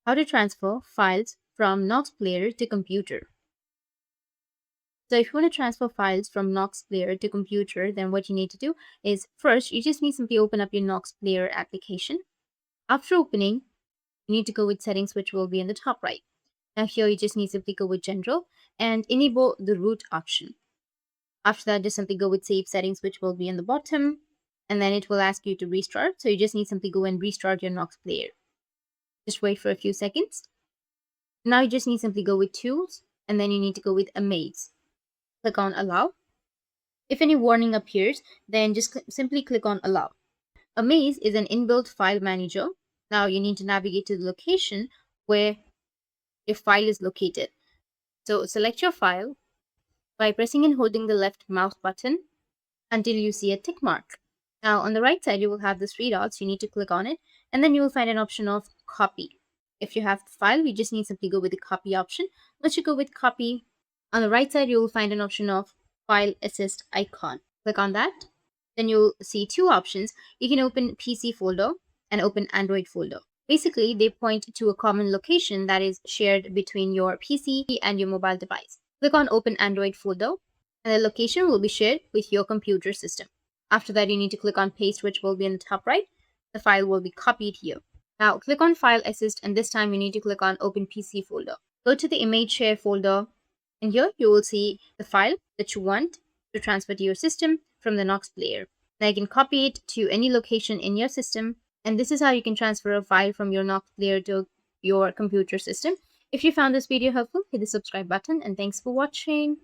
How to transfer files from Nox Player to computer. So if you want to transfer files from Nox Player to computer, then what you need to do is first, you just need to simply open up your Nox Player application. After opening, you need to go with settings, which will be in the top right. Now here you just need to simply go with general and enable the root option. After that, just simply go with save settings, which will be in the bottom, and then it will ask you to restart. So you just need to simply go and restart your Nox Player. Just wait for a few seconds. Now you just need to simply go with tools, and then you need to go with amaze. Click on allow. If any warning appears, then just simply click on allow. Amaze is an inbuilt file manager. Now you need to navigate to the location where your file is located. So select your file by pressing and holding the left mouse button until you see a tick mark. Now on the right side, you will have the three dots. You need to click on it, and then you will find an option of copy. If you have the file, you just need to simply go with the copy option. Once you go with copy, on the right side, you will find an option of file assist icon. Click on that. Then you'll see two options. You can open PC folder and open Android folder. Basically, they point to a common location that is shared between your PC and your mobile device. Click on open Android folder, and the location will be shared with your computer system. After that, you need to click on paste, which will be in the top right. The file will be copied here. Now click on file assist, and this time you need to click on open PC folder. Go to the image share folder, and here you will see the file that you want to transfer to your system from the Nox Player. Now you can copy it to any location in your system, and this is how you can transfer a file from your Nox Player to your computer system. If you found this video helpful, hit the subscribe button, and thanks for watching.